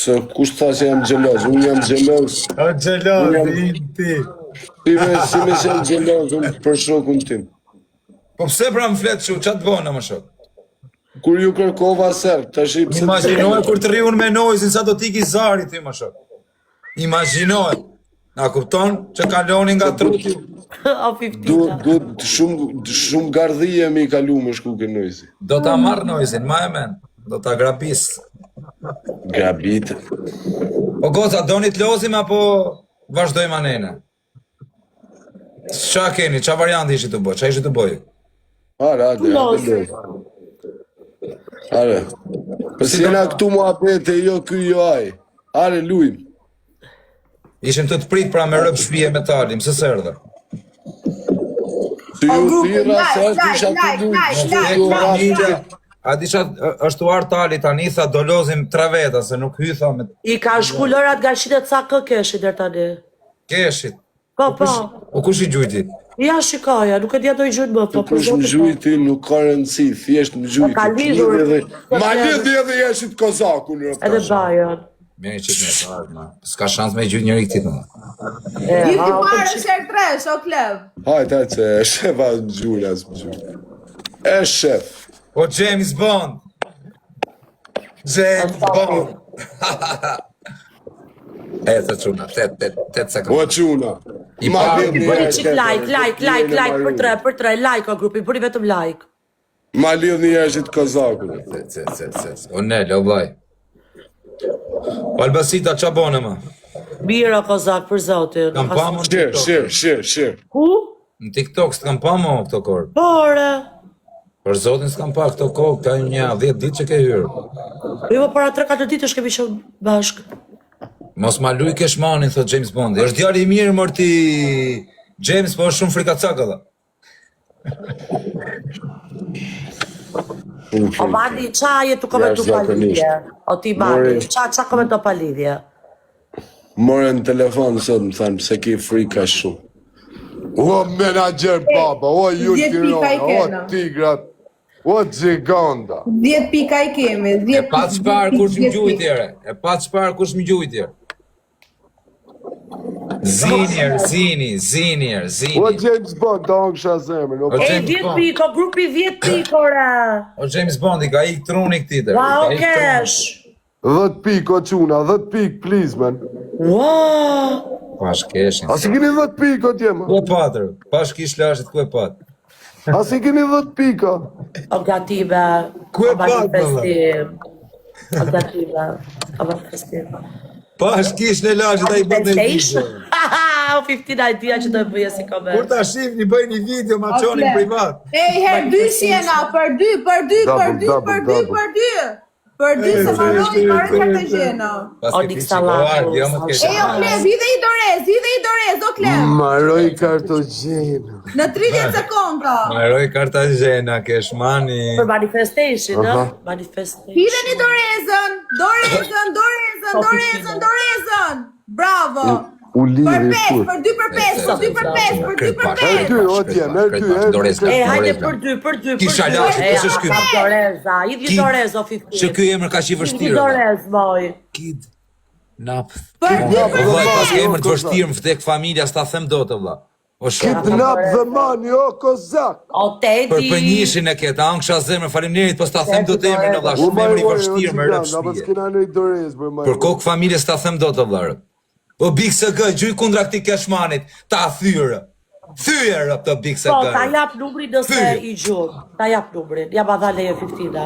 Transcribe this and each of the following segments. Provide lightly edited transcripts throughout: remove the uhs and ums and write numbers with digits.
Se kush tha që jam xheloz? Unë jam xheloz. O xheloz, ti. Ti si më jam xheloz unë për shokun tim. Po pse pra më flet kështu, ç'a të bëna më shok? Kur ju kërkova ser, tash pse Imagjinoje kur të rriun me nojzin sa do t'iki Zari ti më shok. Imagjinoje. Na kupton që kalonin nga truti. O 15. Duhet shumë gardhije me i kalu me shku ke nojzi. Do ta marr nojzin, ma e men. Do ta grabis. Grabit. O goca, doni t'lozim apo vazhdojmë anene? Qa keni, qa varianti ishi të bëj, qa ishi të bëj? Are. Përsi jena këtu mua pete, jo ky jo aj. Are, lujm. Ishim të prit pra me rëp shpije metalim, se serdhe. Ty ju thira se është isha të lujm. A di që është uar tali tani, tha do lozim 3 veta, se nuk hytha me... I ka shku lërat nga shitet sa kë keshit dhe tani. Keshit. Po. O kush i gjujti? Ja shikoja, nuk e dja do i gjujt më. Po kush më gjujti, nuk ka rëndësi, thjesht më gjujti. Ka lidhur. Ma lidhi edhe jeshit kozakun. Edhe bajon. Mirë që të me s'ka shans me gjujt njëri këtit më. Gjithi parë shër 3, o klëv. Hajta që e shefa më gjujt, as më gjujt. E shef. O James Bond! James Bond! E të quna, 8 sekundë. O quna. I parë, Bëri qik like, për 3, like o grupi, bëri vetëm like. Ma lidh një jeshit kozakun. O nel, o vaj. O Albasita, qa bone ma? Bira kozak për zotin. Kam pa më në TikTok. Shir. Ku? Në TikTok s'kam pa më këto korë. Pore. Për zotin s'kam pa këto kohë, ka një 10 ditë që ke hyrë. Jo, para 3-4 ditë është kemi shumë bashkë. Mos ma luj keshmanin, thot James Bond. Është djali i mirë mërti James, po është shumë frikacak edhe. O Madi, qa jetu komentu pa lidhje? O ti Madi, qa komentu pa lidhje? More në telefon sot më thanë, pse ki frika shumë. O menager baba, o ju tirona, o tigrat, o gjiganda. 10 pika i kemi, 10 E pa të shparë kush më gjujtjere. Zinjer. O James Bond, ta unë kësha zemën. E, 10 piko, grupi 10 piko, ra. O James Bond, i ka ik truni këti të. Wow, kesh. 10 pik, o quna, 10 pik, please, man. Wow. Pash keshin. A si keni 10 pik, o tjema? Ku e patër, pash kish lashit, ku e patë? A si keni 10 pika? O gatime. Ku e patë, manifestim. O gatime. O manifestim. Pash kish në lashit, a i bëtë në video. O 15 idea që do e bëje si koment. Kur ta shifni, bëj një video, ma qonin privat. Ej, her 2 shjena, për 2. Për 2 se marroni Kartagjena. O dik salamu. Ej, o Kleb, hidhe i dorez, o Kleb. Maroj Kartagjena. Në 30 sekonda. Maroj Kartagjena, keshmani. Për manifestation, në? Manifestation. Hidhe një dorezën. Bravo. U lidhe kur. Për 2 për 5. E, hajde për 2. Kisha lash, kush është ky? Doreza, idhi dorez o 15. Që ky emër ka që i Idhi vështirë. dorez, moj. Kid. Nap. Për 2 O vllai, pas ke emër të vështirë, më vdek familja, s'ta them dot vlla. O shok. Kidnap dhe mani, o kozak. O teti. Për pënjishin e ketë, anë kësha zemër, faleminderit, po s'ta them dot emrin vlla, shumë emri i vështirë me rëp shpije. Për kokë familjes s'ta them dot vlla. O Big SG, gjuj kundra këti keshmanit, ta thyrë. Thyrë të Big SG. Po, ta jap numrin nëse i gjurë. Ta jap numrin. Ja ma dha leje 15.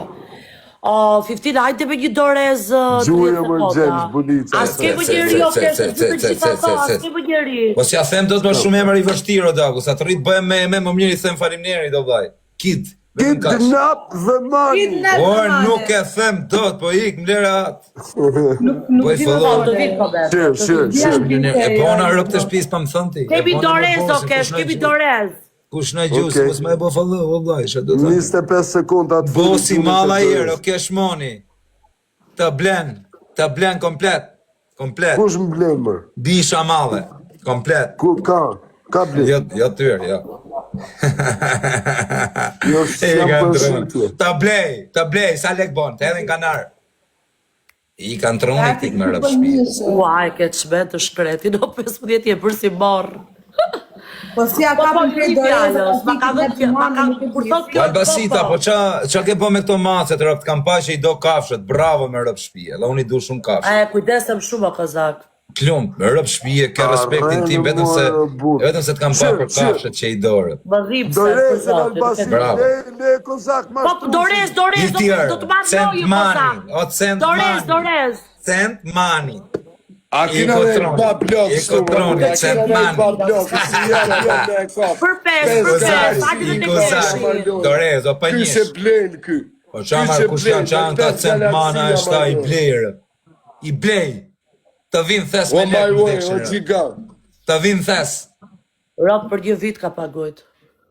O, 15, hajde me një dorez... Gjuje më James, bunica. As ke më njeri, o kesh, as ke më njeri. Po si ja them do të më shumë emër i vështirë, o Dagu, sa të rritë bëhem me më njëri them faleminderit, o vllai. Kid. Kidnap dhe mani. Por nuk e them dot, po ik mlerat. Nuk i fillon. Shir. E bona rëp të shtëpisë pa më thënë ti. Kemi dorez, o kesh, kemi dorez. Kush në gjusë, mos me e bo fallu, o vllai, shë do të 25 sekunda të bosi malla jërë, o keshmoni. Të blen komplet. Kush më blen mër? Bisha malle, komplet. Ku ka? Ka blen? Jo tyr, jo. Jo, s'jam përshëtje. Ta blej, sa lek bon, të edhe në kanar. I kanë tronit tik me rëpë shpije. Uaj, ke çmet të shkreti, no 15 je për si marrë. Po si a kapën prej dorës, ma ka dhënë kur thot kjo. Albasita, po qa ke po me këto macet rëpt, kam pa që i do kafshët, bravo me rëpë shpije, dhe unë i du shumë kafshët. Kujdesem shumë o kozak. Klum, me rëpë shpije, ke respektin tim, vetëm se të kam pa për kafshët që i dorët. Më dhim se për zotin. Bravo. Ne kozak ma Po, Dorez, do të marrë lojë kozak. O cent mani. Dorez. Cent mani. A kina dhe ba blok Ekotroni, cent mani. Për pes, hajde të keshi. Dorez, o për Ky se njësh. blen ky. Po qamarë kush janë qanë ta cent mana është ta i blejrë. I blej. Të vinë thes me O my lekë më way, o dekshërë. gjigant. Të vinë thes. Rap për 2 vit ka pagojt.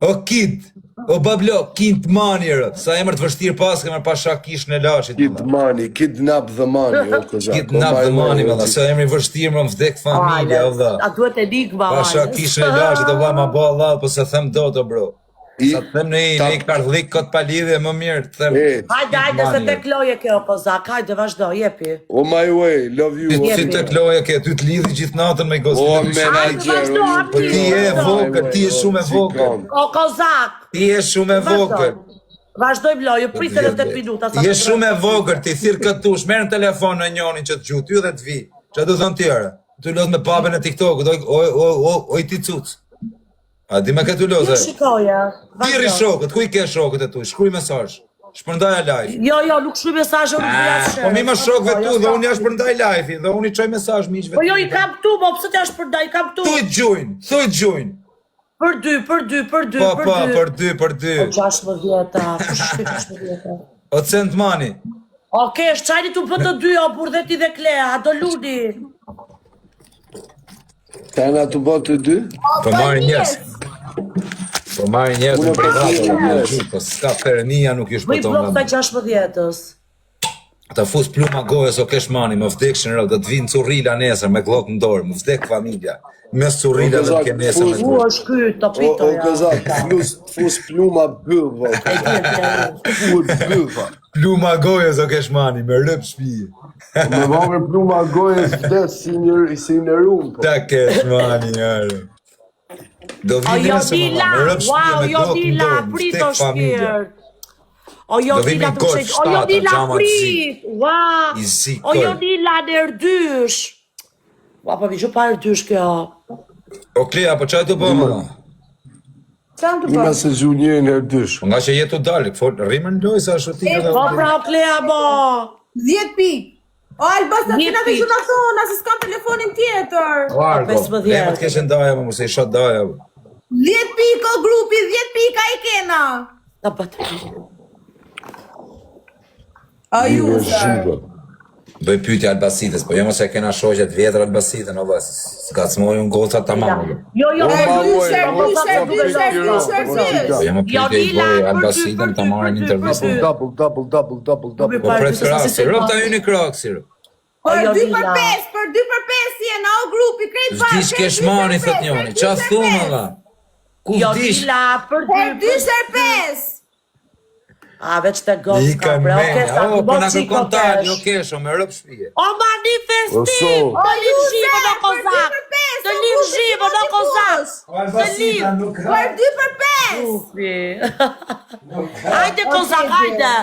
O kid, o bablo, kind mani rë. Sa emër të vështirë pas, kemer pa shakish në lashit. Kid money, kidnap the money, o kozak. Kidnap dhe mani, valla. Sa emër i vështirë, më vdek familje, o dha. A duhet e enigma, Pa shakish në lashit, o valla, ma bo Allah, po se them do të bro. Sa të them në i kardhlik këtë palidhje më mirë, të them. Hajde se te kloje kjo kozak, hajde vazhdo, jepi. O my way, love you. Si të kloje ke, ty të lidhi gjithë natën me gosë. O menager. Po ti je vogël, ti je shumë e vogël. O kozak. Ti je shumë e vogël. Vazhdojmë lojë, pritë 10 minuta. Je shumë e vogël, ti thirr këtush, merr në telefon në njonin që të gjuh, ty dhe të vi. Çfarë do thon tjerë? Ty lodh me babën e TikTokut, oj ti cuc. A di me këtu lozë? Shikoja. Thirri shokët, ku i ke shokët e tu? Shkruaj mesazh. Shpërndaja live. Jo, nuk shkruaj mesazhe, unë do ja shkruaj. Po mi më shokëve tu, dhe unë ja shpërndaj live, dhe unë i çoj mesazh miqve. Po jo i kam këtu, po pse t'ja shpërndaj, kam këtu. Thuj gjojnë. Për 2. Po, për 2. O 16, kush shkoj 16. O cent mani. Oke, shqajni t'u për të 2, o burdheti dhe Klea, do ludi. Tana të botë të 2? Po marrin njerëz. Po marrin njerëz në privat, po s'ka pernia nuk i Bëj shpëton. blok të 16. Ta fus pluma gojës o kesh mani, më vdekshin rrë, do të vinë currila nesër me glok në dorë, më vdek familja. Mes currila dhe ke nesër me U glok. është ky, të O pito, ja. kozak, fus pluma bëva. Bëva. Pluma gojës o kesh mani, me rëp shpije. Me vame pluma gojës vdes si në rumë. Ta kesh mani, jarë. Do O vinë jo nesër dila, me rëp shpije wow, me jo glok në dila, dorë, më prit o vdek familja. shpirt. O jo Do vimi dila të gol shqejt, o jo shtata, dila xhama prit, wow. I zi O jo kër. dila në erdysh. Ua, po mi që pa erdysh kjo. O Klea, po qaj të po më da? Çam të Ima bërë? se zhunjerin e dysh. Nga që jetu dalë, rrimën loj sa shotika dhe... Po pra o Klea, bo. 10 pikë. O Albas, na kena të shumë thona, se s'kam telefonin tjetër. Largo, 15. lemë të keshen daja, më mëse i shot daja. 10 pikë o grupi, 10 pikë a i kena. Ta batë. A ju, Ime sër. zhiva. Bëj pyetje Albasitës, po jo mos e kena shoqet vjetër Albasitën, o bas, s'ka cmojun goca tamam. Jo, jo, Erdysh, Po jo më Jo, pyetje i Dila, bëj për Albasitën ta marrin intervistë. Double. Po pret kraksi, rëp ta hyni kraksi. Për jo, 2 Dila. për 5, për 2 për 5 jena o grupi, krejt bashkë. S'dish kesh mani, thët njoni, qa thumë dha? Ku Jo, dish? Dila, për Për 2 2. për 5. A, veç të gosë I ka, kanë bre, me, oke, sa o, të po bo na qiko kërkon talë, kesh. jo kesho, me rëp shpije. O manifestim, O, të liv zhivë në kozak, të liv zhivë në kozak, të liv. Për 2 për 5. Hajde kozak, hajde,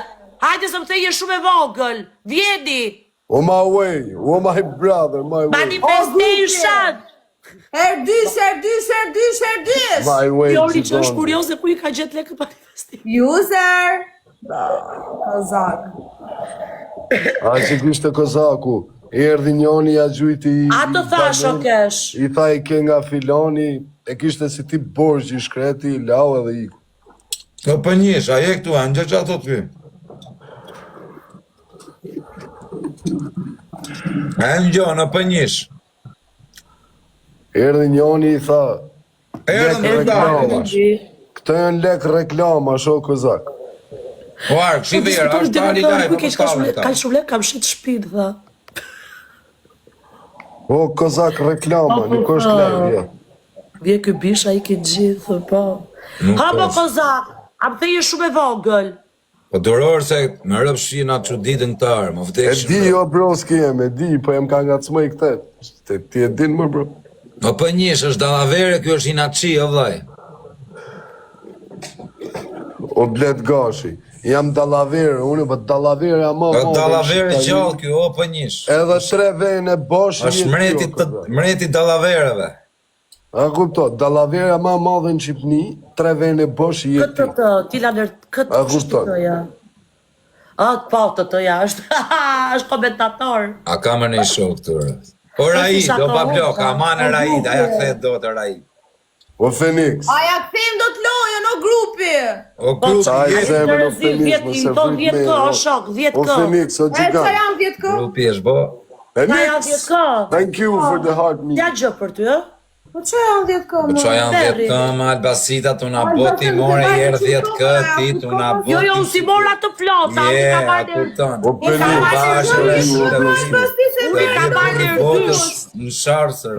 hajde se më të je shumë e vogël, vjeni, O my way, o my brother, my way. manifestation. Erdysh. My way, Jori që është gjigant. kurioze ku i ka gjetë lekë manifestim. User. Kozak. A që kishte kozaku, erdi njoni ja gjujti i... A të thash o kesh. I tha i ke nga filoni, e kishte si tip borgj i shkreti, i lau edhe i... O për njësh, a je këtu, a në gjë ato të py? A në gjë, në për njësh. Erdi njoni i tha, Erdhëm lek për dalë. reklamash. Këto janë lek reklama, sho kozak. Uarë, këshi verë, është tali live, për talën ta. Ka shumë lek, kam shqit shpit, dha. O kozak reklama, nuk është lek, ja. Vje ky bisha i ke gjithë, po. Ha, po kozak, am the je shumë e vogël. Po duror se më rëp shina që ditën këtarë, më E vdekshin. di jo bro s'kem, e di, po jem ka nga të smëj këte. Ti e din më bro. Po për njësh është dalavere, kjo është inaci, o vlaj. O blet gashi. Jam dalavere, unë po dalavere ama Po dalavere gjallë kjo, o për njësh. Edhe 3 vene bosh është mreti dalavereve. A kupto, dalavera ma madhe në Shqipni, 3 vene bosh jetë Këtë të, tila nërë, këtë A kupton? të ja. Po të ja, është komentator. A ka më një shok të rrët. O Raid, do pa blok, a manë Raid, aja këthet do të Raid. O Fenix. Aja këthejmë do të lojë, no grupi. O grupi Sa e jetë, zemën o Fenix, më se vrit me. 10 k, o shok, 10 O k. Fenix, o E që gjigant. janë 10 kë? grupi është bo. Na janë 10 Fenix, k. thank you for the heart me. Ja gjë për ty, ë? Po që janë 10 kë? Po qa janë 10 këmë, Albasita, të na boti more herë 10 këti, të na boti... Jo, unë si mora të plota, unë ka a marrë kupton. O Fenix, Bashkë dhe shumë të unë ka marrë votës në sharsër.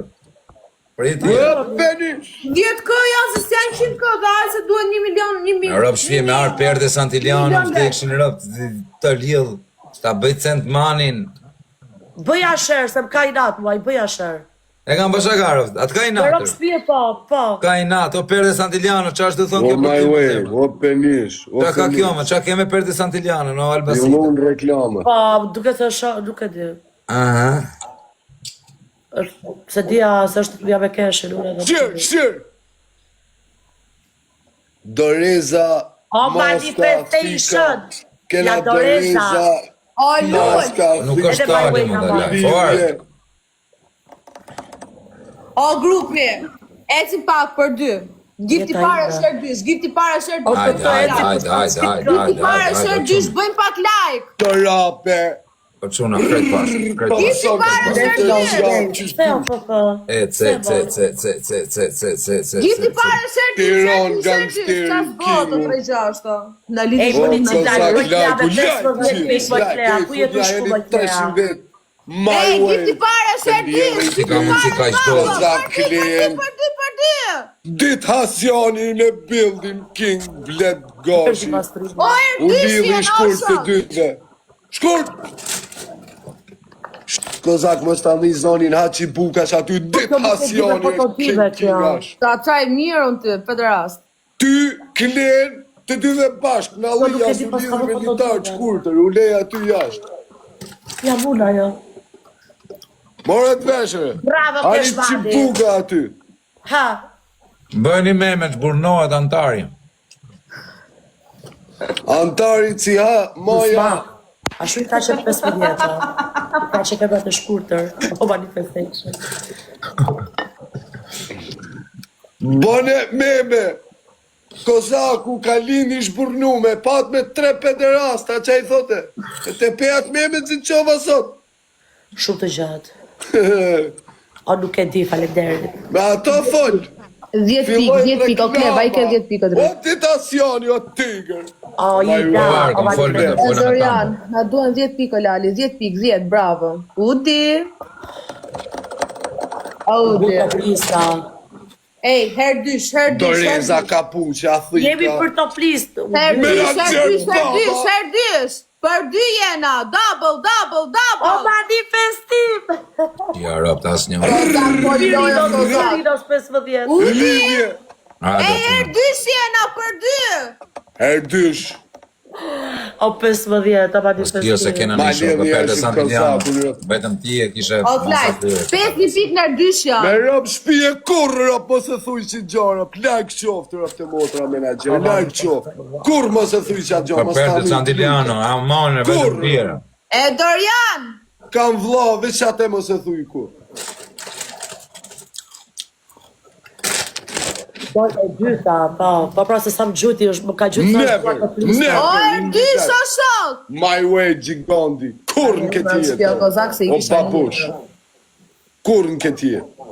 Priti, o Fenix. 10 kë janë se s'janë 100 kë, dhe ajë se duhet 1 milion, 1 milion. në rëpë shpje me arë perde Santiliano, në vdekshin rëpë, të lidhë, ta bëjt cent manin. Bëja shërë, se më ka i natë, muaj, bëja shërë. E kam Bashakarov, atë ka i Në rëpë natër. shpje, po. Ka i natë, o perde Santiliano, qa është të thonë O kjo për my ty way, për o Fenix, o qa ka kjo Fenix. me, qa keme perde Santiliano, në Jo Albasita. unë reklama. Po, duke të shë, duke di. Aha. Se dia, se është ja me keshin, unë edhe. Shir. Doreza, O, Maska, manifestation. Fika, Kena Ja, Doreza. Doreza, O, lullë. Maska, Nuk Fika, është Edhe my tali way më ka dhe marrë. lajë. Forë. O, grupi. Eci pak për 2. Gifti Jeta para ime. shër 2, gifti para shër 2. Hajde, hajde. Gifti para shër 2, bëjmë pak like. Të rape. Po quna, krejt pashë, krejt pashë. Gifti para shër 2. Se o, po. E, Gifti para shër 2, Tiron, shër 2, gangster, qas botë Kimu. 3-6. Në Ej, lidhë po, shumë një në cita, lidhë. po, ja, me 15 pik, po, Klea, ku jetu shku, po, Klea? My Ej, way. gifti para shër 2. Si ka mund si ka i shto. Për 2. Dit Hasjani në building King Bled Gashi. O, U lidhi Erdysi, shkurt të Nosha. dyve. Shkurt! Kozak mos ta një zonin Haçi Bukash aty dit Po, po, Hasjani po, po, King po, kjo. Kingash. Ta qaj mirë unë të, për rast. Ty, Klen, të dyve bashkë, në nuk allia e di su pas ka lidhë me po një të tarë dyve. shkurtër, u leja aty jashtë. Ja, muna, jo. More të veshëre. Bravo, Ani Peshmadi. Qibuka aty. Ha, Bëni me të burnohet antari. Antari si ha, moja. a shumë ka që 15 vjetë. Ka që ka të shkurtër, o manifestation. Bone meme. Kozaku ka lini shburnume, pat me 3 pederasta, që i thote. E te peat meme të zinë qova sot. Shumë të gjatë. O, nuk e di, falenderit. Me ato fol. 10 pik, o Kleva, i ke 10 pik o O drejt. titacioni, o tigër. O, i da, Varë, o kom folë me të manifestation. punë me Zorian, tamë. na duan 10 pik o Lali, 10 pik, 10, bravo. Udi. Udi. Buka brisa. Ej, her dysh, her dysh, her Doreza dysh. kapuqe, a thika. Jemi për top list. Her dysh, her Menaxher dysh, her baba. dysh, her dysh. Për 2 jena, double, double, O, double. manifestim. Ja, rëp, tas një. Kozak, po lojë, Virinos, Kozak. Virinos 15. Udi. Lidhje. Ej, her dysh jena, për 2. Herdysh. O, 15, o manifestim. Jo se kena Ma një shokë, lidhje për të është Santiliano. Kozak, Betëm ti e kishe... O flajt, 5 një pik në dysh ja. Me rëp shpije kur rëp, mos e thuj që gjara, like qoftë rëp të motra menagjer, like qoftë. Kur mos e thuj që gjara, Për mos për ta të Santiliano, a manë, Kur? vetëm tjera. E Dorian. Kam vlla, veç atë mos e thuj kur. Po, e dyta, po pra se sa më gjuti është, më ka gjuti Never, never. O, her dysh o shok. My way, gjigandi. Kur në këtë Shpjo jetë? Kozak se i O kisha papush. Kur në këtë jetë?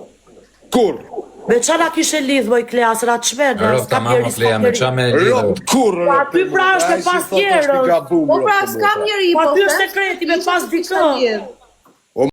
Kur? Me qana kishe lidh, moj Klea, së ratë shmenë, Rëp të mama Klea, me qa me lidhë. Rëp, kur? Po aty pra është me pas tjerës. Po pra, s'kam njëri, Po po aty është them, sekreti me kisha pas se kisha dikë. lidh.